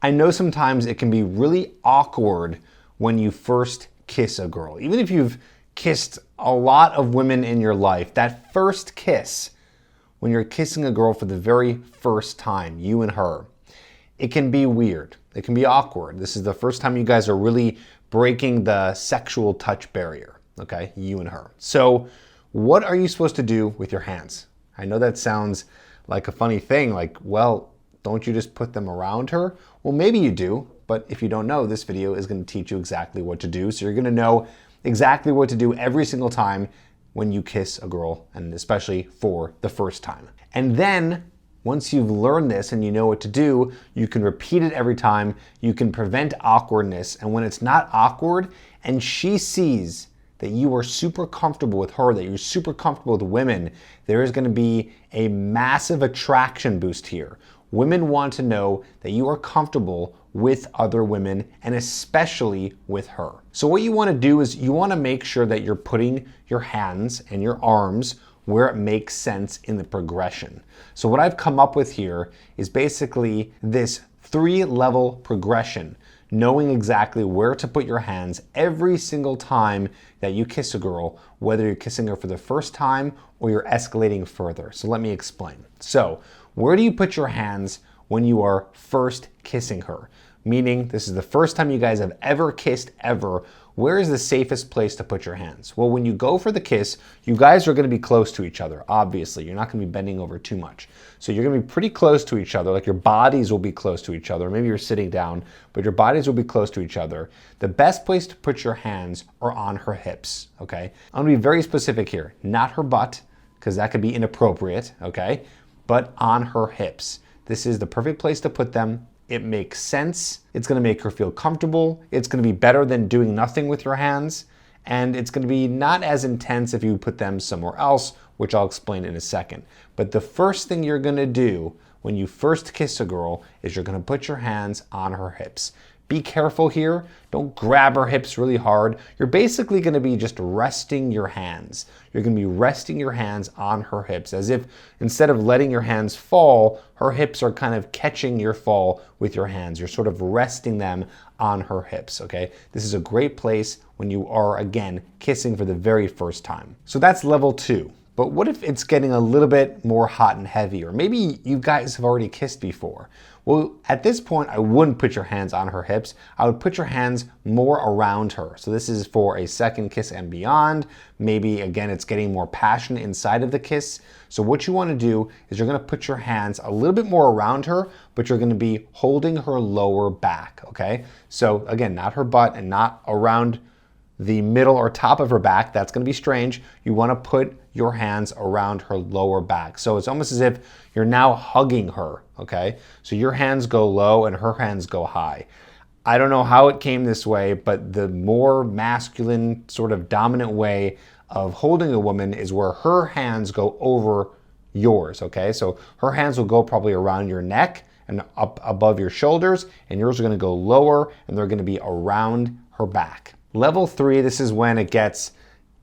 I know sometimes it can be really awkward when you first kiss a girl. Even if you've kissed a lot of women in your life, that first kiss, when you're kissing a girl for the very first time, you and her, it can be weird. It can be awkward. This is the first time you guys are really breaking the sexual touch barrier, okay? You and her. So what are you supposed to do with your hands? I know that sounds like a funny thing, like, well, don't you just put them around her? Well, maybe you do, but if you don't know, this video is going to teach you exactly what to do. So you're going to know exactly what to do every single time when you kiss a girl, and especially for the first time. And then once you've learned this and you know what to do, you can repeat it every time. You can prevent awkwardness. And when it's not awkward and she sees that you are super comfortable with her, that you're super comfortable with women, there is going to be a massive attraction boost here. Women want to know that you are comfortable with other women and especially with her. So what you want to do is you want to make sure that you're putting your hands and your arms where it makes sense in the progression. So what I've come up with here is basically this 3-level progression, knowing exactly where to put your hands every single time that you kiss a girl, whether you're kissing her for the first time or you're escalating further. So let me explain. So where do you put your hands when you are first kissing her? Meaning this is the first time you guys have ever kissed ever. Where is the safest place to put your hands? Well, when you go for the kiss, you guys are going to be close to each other, obviously. You're not going to be bending over too much. So you're going to be pretty close to each other, like your bodies will be close to each other. Maybe you're sitting down, but your bodies will be close to each other. The best place to put your hands are on her hips, okay? I'm going to be very specific here. Not her butt, because that could be inappropriate, okay? But on her hips. This is the perfect place to put them. It makes sense. It's going to make her feel comfortable. It's going to be better than doing nothing with your hands. And it's going to be not as intense if you put them somewhere else, which I'll explain in a second. But the first thing you're going to do when you first kiss a girl is you're going to put your hands on her hips. Be careful here. Don't grab her hips really hard. You're basically going to be just resting your hands. You're going to be resting your hands on her hips as if instead of letting your hands fall, her hips are kind of catching your fall with your hands. You're sort of resting them on her hips, okay? This is a great place when you are, again, kissing for the very first time. So that's level 2. But what if it's getting a little bit more hot and heavy? Or maybe you guys have already kissed before. Well, at this point, I wouldn't put your hands on her hips. I would put your hands more around her. So this is for a second kiss and beyond. Maybe, again, it's getting more passionate inside of the kiss. So what you want to do is you're going to put your hands a little bit more around her, but you're going to be holding her lower back, okay? So again, not her butt and not around the middle or top of her back. That's going to be strange. You want to put your hands around her lower back. So it's almost as if you're now hugging her, okay? So your hands go low and her hands go high. I don't know how it came this way, but the more masculine, sort of dominant way of holding a woman is where her hands go over yours, okay? So her hands will go probably around your neck and up above your shoulders, and yours are going to go lower and they're going to be around her back. Level 3, this is when it gets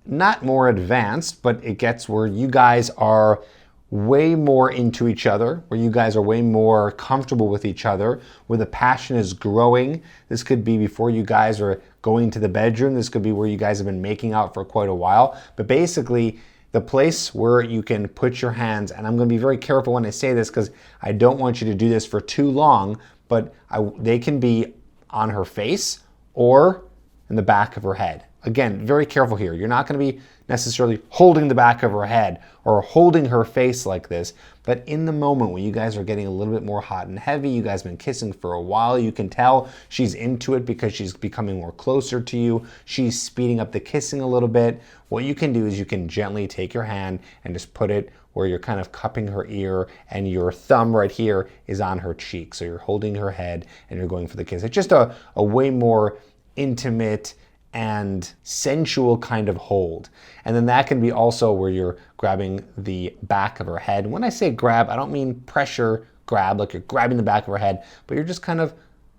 not more advanced, but it gets where you guys are way more into each other, where you guys are way more comfortable with each other, where the passion is growing. This could be before you guys are going to the bedroom. This could be where you guys have been making out for quite a while. But basically, the place where you can put your hands, and I'm going to be very careful when I say this because I don't want you to do this for too long, but they can be on her face or in the back of her head. Again, very careful here. You're not going to be necessarily holding the back of her head or holding her face like this, but in the moment when you guys are getting a little bit more hot and heavy, you guys have been kissing for a while, you can tell she's into it because she's becoming more closer to you. She's speeding up the kissing a little bit. What you can do is you can gently take your hand and just put it where you're kind of cupping her ear and your thumb right here is on her cheek. So you're holding her head and you're going for the kiss. It's just a way more intimate and sensual kind of hold. And then that can be also where you're grabbing the back of her head. And when I say grab, I don't mean pressure grab, like you're grabbing the back of her head, but you're just kind of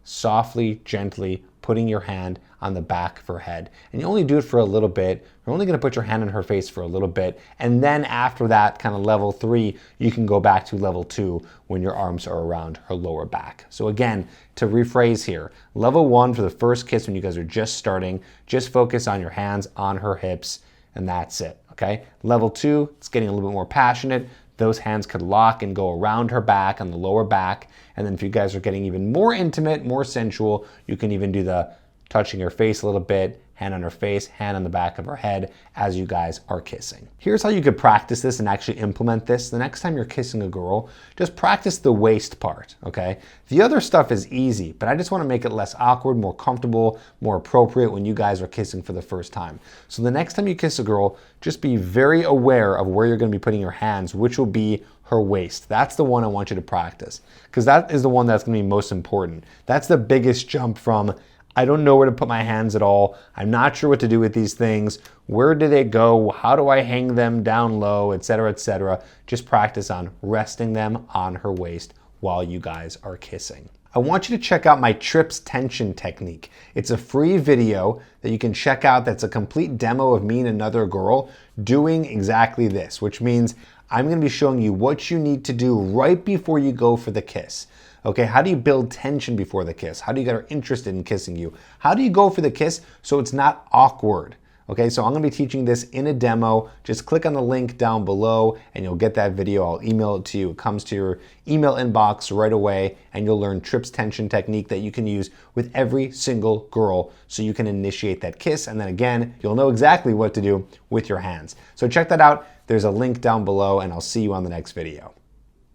softly, gently putting your hand on the back of her head. And you only do it for a little bit. You're only going to put your hand on her face for a little bit. And then after that, kind of level 3, you can go back to level 2 when your arms are around her lower back. So again, to rephrase here, level 1 for the first kiss when you guys are just starting, just focus on your hands on her hips, and that's it, okay? Level 2, it's getting a little bit more passionate. Those hands could lock and go around her back on the lower back. And then if you guys are getting even more intimate, more sensual, you can even do the touching her face a little bit, hand on her face, hand on the back of her head as you guys are kissing. Here's how you could practice this and actually implement this. The next time you're kissing a girl, just practice the waist part, okay? The other stuff is easy, but I just want to make it less awkward, more comfortable, more appropriate when you guys are kissing for the first time. So the next time you kiss a girl, just be very aware of where you're going to be putting your hands, which will be her waist. That's the one I want you to practice, because that is the one that's going to be most important. That's the biggest jump from I don't know where to put my hands at all. I'm not sure what to do with these things. Where do they go? How do I hang them down low, etc., etc. Just practice on resting them on her waist while you guys are kissing. I want you to check out my Tripp's tension technique. It's a free video that you can check out that's a complete demo of me and another girl doing exactly this, which means I'm going to be showing you what you need to do right before you go for the kiss. Okay, how do you build tension before the kiss? How do you get her interested in kissing you? How do you go for the kiss so it's not awkward? Okay, so I'm gonna be teaching this in a demo. Just click on the link down below and you'll get that video. I'll email it to you. It comes to your email inbox right away and you'll learn Tripp's tension technique that you can use with every single girl so you can initiate that kiss. And then again, you'll know exactly what to do with your hands. So check that out. There's a link down below and I'll see you on the next video.